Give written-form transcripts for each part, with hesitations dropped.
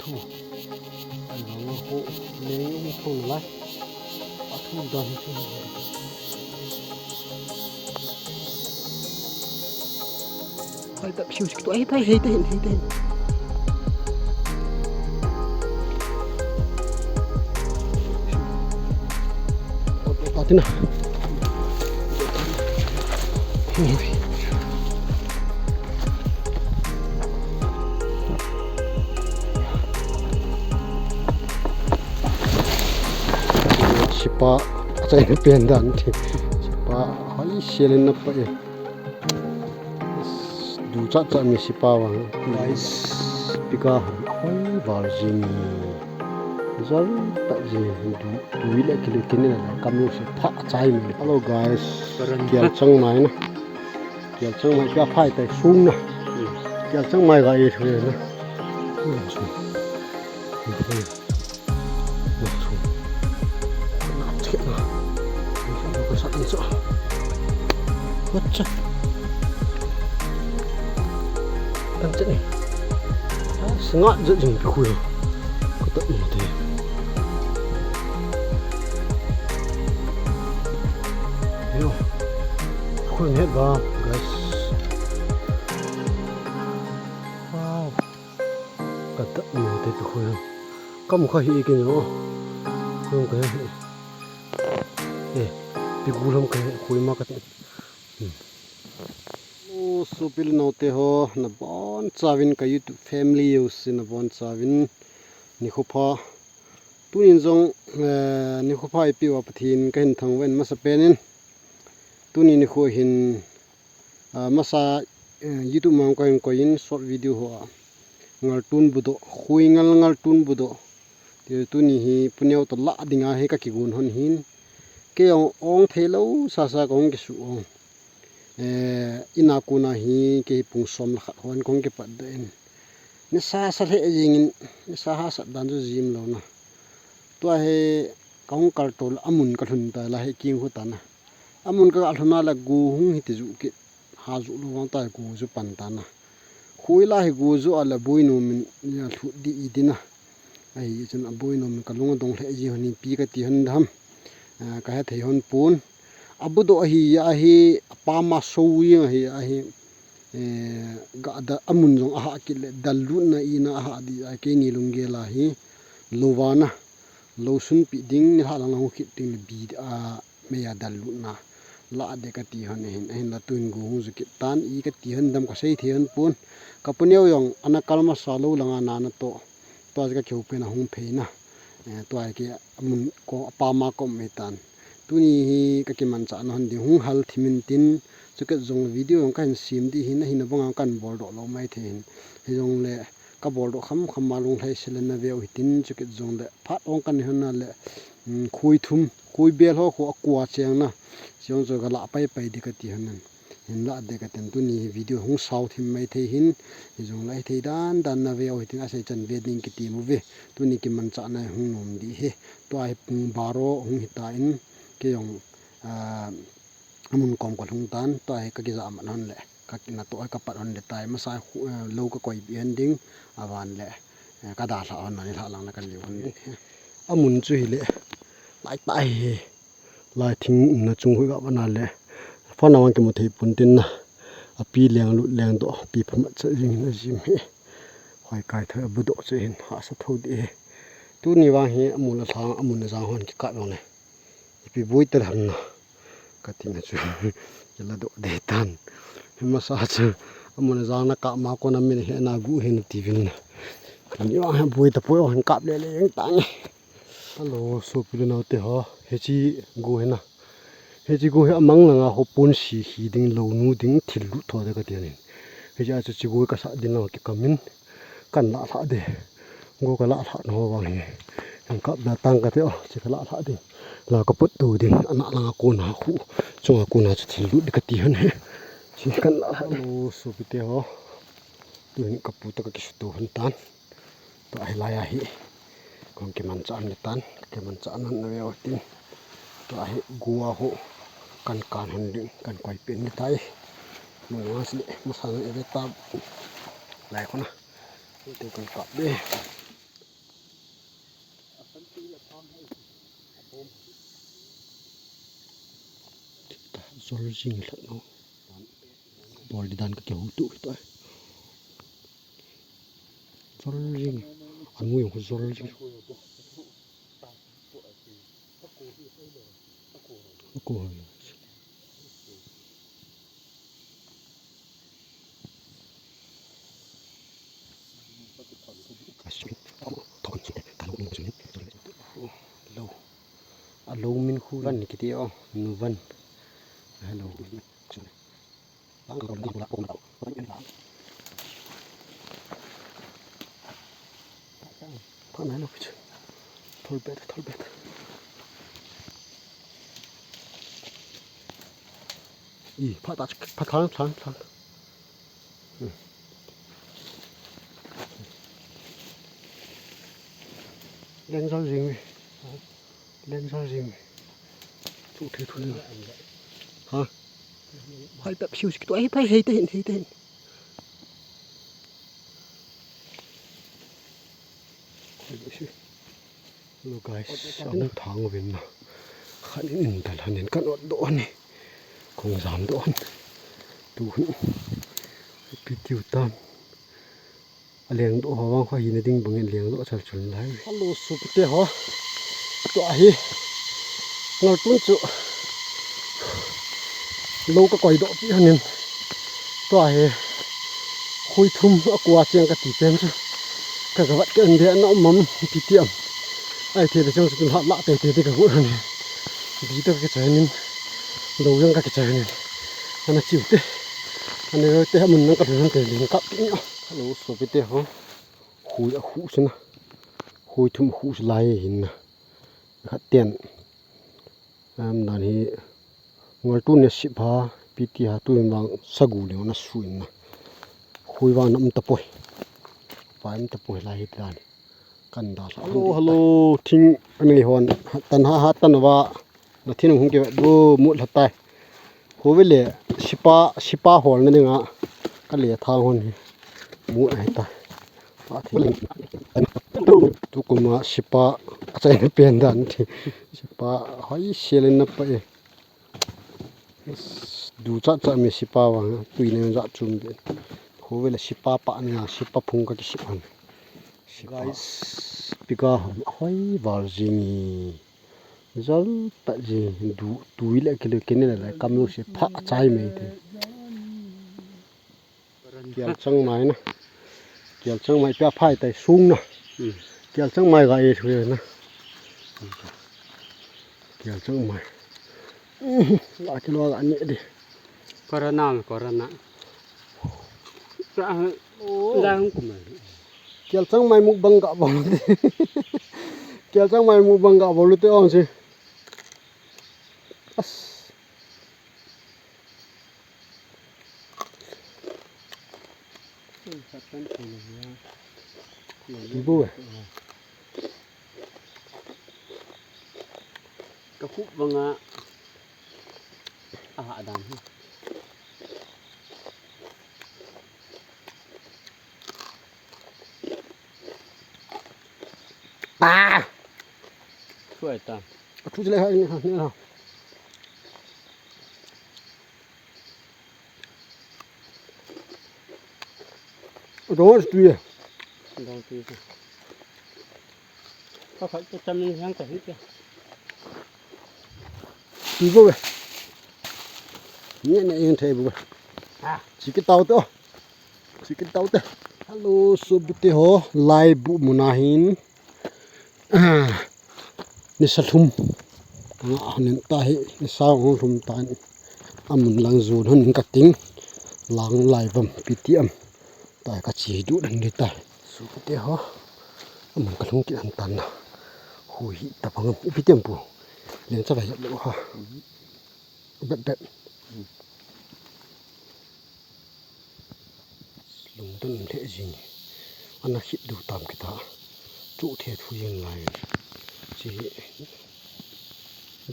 thu nó hộ lấy thu nó lại thu đòn thu phải tập siêu cái tuổi thấy tên thế nào siapa saya kependan siapa hal siapa nak apa du cat mi siapa wang guys pika Virginia Zar tak je du wila kilo kini lah kamu sepak cai mi. Hello guys, kial chang mai na. Kial chang mai kya phai tai sung na. Kial chang mai ga ye thwe na. Whatcha? Tanca ni. Sengat je jeng kuih. Kata ni dia. Yo, aku lihat bah, guys. Wow, kata ni dia tu kuih. Kamu kah hidup ni oh? Kamu kah? Pigulam kah kuih makan. Oh, supil naute ho na bon cawin ka YouTube family use na bon cawin ni khopa tunin jong ni khopa ipi wa pathin ka hin thang wen masa penin tuni ni kho hin masa YouTube mang ko in short video ho ngal tun budo ngal tun budo ti tuni hi punyau to la dinga he ka ki gun hon hin ke ong thelo sa kong ki su ong ina kuna hi ke pung som khat hon kong ke pat den ni sa he jing ni sa ha sa dan ju jim lo na to he kong kal tol amun ka thun ta la he king hu ta na amun ka alhuna la gu hung hi ti ju ke ha ju lo wang ta gu ju pan ta na khui la he gu ju ala boi no min ya thu di idina ai chen aboi no min ka lunga dong le ji honi pi ka ti han dham ka he thei hon pun abudo hi pama sowi hi ga da amun jong aha ki dalu na ina aha di ke ni lungge la hi lowana losun pi ding ni hala lang khit ting bi a me ya dalu na la de ka ti han hin la tun gu hu ki tan I ka ti han dam ka sei thian pun ka puneu yong anakal ma sa lo langa na na to ka kheu pe na hung phe na to ai ke amun ko pama ko me tan tuni hi ka ki man cha na han di hung hal thimin tin chuket jong video ong kan sim di hin banga kan bor do lo mai thein he jong le ka bor do kham ma lung thai selen na veo hitin chuket jong le phat ong kan hona le khui thum khui bel ho ko akwa cheng na jong jo ga la pai di ka ti hanan hin la de ka ten tuni video hung sau thim mai thei hin he jong lai thei dan na veo hitin a sei chan ve ding ki ti mu ve tuni ki man cha na hung nom di he to ai pung baro hung hita in ke yong amun kom ko thung tan to ai ka ki za man hon le ka na to ai ka pat hon le tai ma sa lo ka koi bi ending awan le ka da sa on ni la lang na kan li hon amun chu hi le lai tai he lai thing na chung hu ga bana le fa na wan ke mo thei pun tin na a pi leng lu leng do pi pham cha jing na jim he hoi kai tha bu do che hin ha sa tho di he tu ni wa hi amun la thang amun na jang hon ki ka lo le pi bui ter han na katina chu yala do de tan masa chu amuna jana ka ma ko na mi he na gu he na tv na ni wa ha bui ta po han kap le eng tang hello so pi na te ha he chi gu he na he chi gu he amang na ho pun si hi ding lo nu ding thil lu tho de ka ti ni he ja chu gu ka sa din na ki kamin kan la tha de go ka la tha no wa ni kap da tang ka te o chi ka la tha de la ka put tu din ana la ko na khu chunga ko na chi lu de ka ti han he chi kan la ha lo so pi te ho tu ni ka pu ta ka ki tu han tan to ai la ya hi kong ke man cha an tan ke man cha an na yo tin to ai guwa ho kan han din kan koi pen ni tai mo was le mo sa e ta lai ko na te kan kap de sol jing la no bol di dan ka ke hu tu ta sol jing an mu yong sol jing ko alo min khu van ni kiti o nu van hello bang ko ni la ko na pa na lo pichu thol bet i pa ta pa khan lên sao gì chủ thế thôi hả hai bẹp siêu cái tuổi phải hay tên lo guys sáng tháng ở bên nào khăn in tại là nên cắt độ này không giảm độ tu bị tiêu tan liang độ hoa khoai hình đinh bằng liang độ chặt chun lại hello sup te ho to hi ngal tun chu lâu ka koi độ pi hanin to hi khui thum akwa chiang ka ti pen chu ka ga wat ka ande no mam pi tiam ai the de chang chu ha la te ka hu han bi ta ka chanin lâu yang ka chanin ana chiu te ana te mun nang ka ran te ling ka pi hello sup te ho khu xin khui thum khu lai hin khat ten nan hi ngal tu ne si pha piti ha tu mang sagu le na suin na khui wa nam ta poi paim ta poi lai tan kan da hello thing ami hon tan ha tan wa na thin hung ke do mu la tai ho we le sipa hol na nga ka le tha hon mu ai ta tu kuma sipa achai na pen dan thi sipa hoi selen na pa e du cha me sipa wa tui ne za chum de hovela sipa pa na sipa phung ka ki sipan guys pika hoi war jingi zal ta ji du tui le ke le ken la kam lo se pha chai me the kial chang mai na kial chang mai pa phai tai sung na kial chang mai ga e thue na kial chang mai la ki lo ga ni di corona ra không cùng kial chang mai mu bang ga ba kial chang mai mu bang ga ba lu te on si as bu ka khu banga dan pa chuột ta chú lại hay như nào đó tùy có phải cho chăm hàng cả hết kìa tùy vô vậy nhẹ nhẹ yên thế vô chỉ cái tàu thôi hello sobute ho live bu munahin ni sathum hanin ta hi ni saung thum tan amun lang zun hun ka ting lang live ptm ta ka chi du dan ni ta sobute ho amun ka thung ki an tan na hui ta phang ptm pu len cha ga lo ha bet lung tân thế gì anh hít đủ tạm cái ta chỗ thế thu yên lại chỉ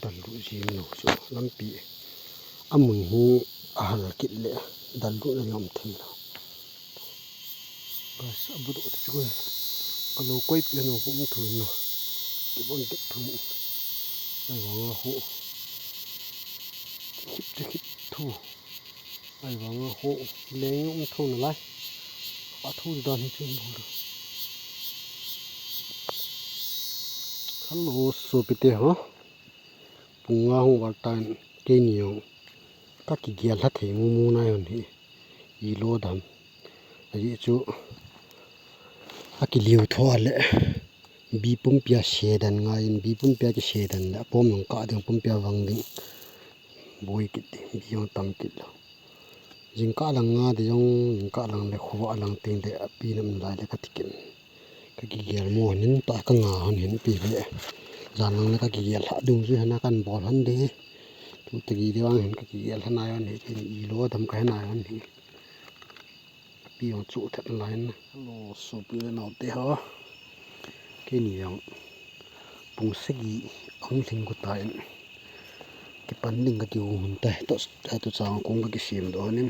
đàn lũ gì nổ chỗ lắm bị mừng hi là kỹ lệ đàn lũ là nhom thì nào và sao bữa độ thì chơi alo quay bên nó cũng thường nào cái bọn tiếp thùng này vào hộ hít thu ai vang ho leng um thu na lai a thu don hi chin bo hello so pite ho punga hu wa tan ke niyo ka ki gel la the mu na yon hi I lo dam ai chu akiliu tho le bi pum pia shedan nga in bi pum pia ki shedan la pom nong ka ding pum pia wang ding boi ki bi yong tam ki la jing ka lang nga de yong ka lang le khuwa lang ting de pi nam lai le ka tikin ka ki gel mo nin ta ka nga han hin pi le jan lang le ka ki gel ha dung ju hana kan bol han de tu te gi de wang hin ka ki gel hana yon he I lo dam ka hana yon hi pi yong chu that line lo so pi le naw te ha ke ni yang pung segi ang ling ko tain ki panding ka ki hun ta to chang kong ka ki sim do nin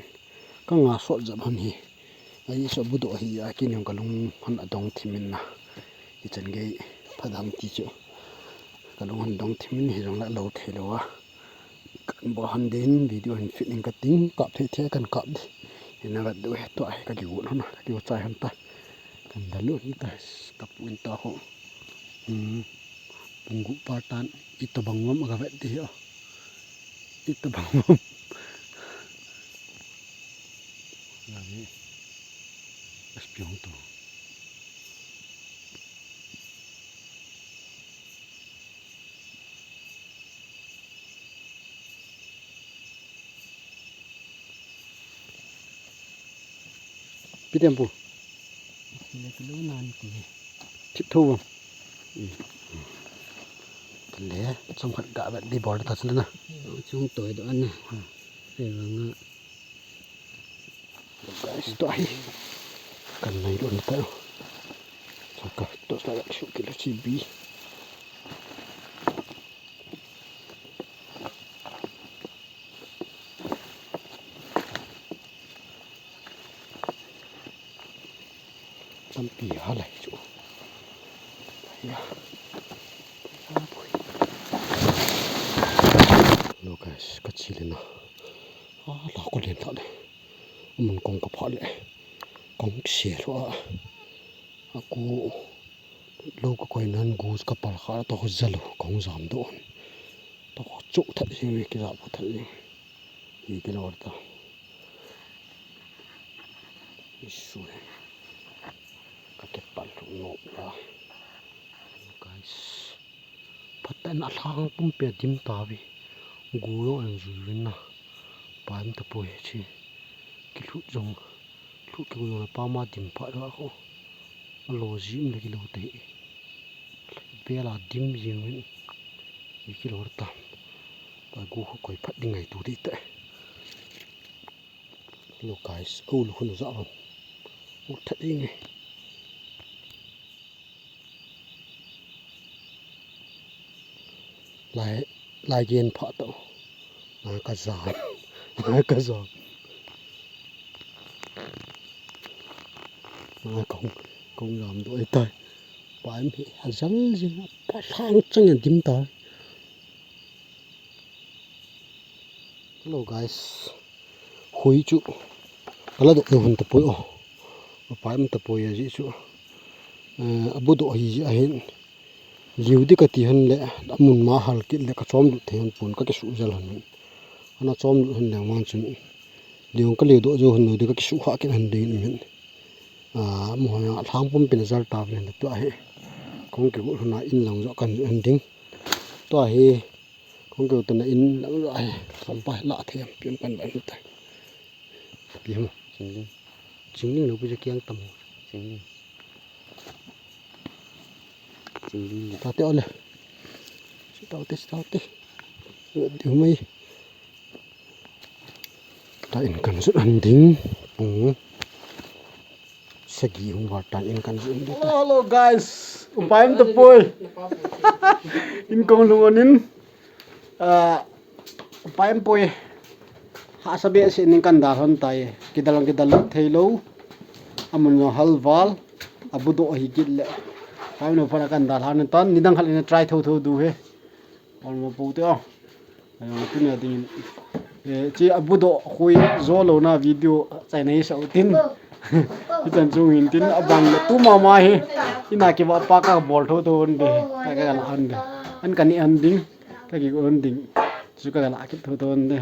ka nga so jam han hi ai so bu do hi a ki nyong ka lung han adong thimin na I chan ge phadam ti chu ka lung han dong thimin hi rong la lo thelo wa kan bo han den video han fitting ka ting ka the kan ka di ina ga do to ai ka ki won na ka ki chai han ta kan dalu ni ta stop win ta ho punggu patan ito bangwam aga vet di ho ito bangwam lagi espion tu pitempo le kilo nan ti chip thu le trong khát cả bạn đi bỏ thật lên nè trong tuổi đó anh nè để vâng cái tuổi cần này luôn tao cho cả tôi sẽ lại chụp cái chi bi tâm bì hả lại chỗ lo guys ka chilena la ko len ta le mun kong ka phale kong se lo aku lo ko koi nan gus ka par kha to zalo kong zam do to chu tha sing ki ra pa tha le hi ki lo ta isu ka ke pal no la guys patan alang pum pe dim ta bi guyo an juin na pan ta poi chi ki lu jong lu ki guyo pa ma dim pa ra ko lo jim le ki lo te be la dim jing ni ki lo ta ta gu ko phat ding ngai tu ti te lo guys o lu khun za ron u tha ding lai gen pha to ka zam ka zam công làm đội tay phải bị rắn gì nó bắt hàng chân là tím tay hello guys khui chu ala do hun ta poi o phải ta poi gì chu abu do hi a hin liu de ka ti han le amun ma hal ki le ka chom lu the pun ka ki su jal han ana chom lu han le man chun liu ka le do jo han de ka ki su kha ki han de min mo ya thang pum pin zal ta ven to he kong ke bu na in lang zo kan ending to he kong ke to na in lang zo he sam pa la the pian pan ban ta pian ching ning no bu je kyang tam ching ta te ole tao te điều mấy ta in kan su ending pung segi humwa tan in kan zu hello guys upaim to poi in kong lungonin upaim poi ha sabe se ning kan dar hon tai kidalang thailo amun no halwal abudo hi gil hai no phana kan dar han tan nidang halina try tho du he on mo pu te o ayo tu ne ding chi abudo khui zolo na video chainai sau tin hitan chung in tin abang tu mama hi ina ki wa pa ka bol tho to on de ka ga la an de an kan ni an ding ka ki on ding chu ka la ki tho to on de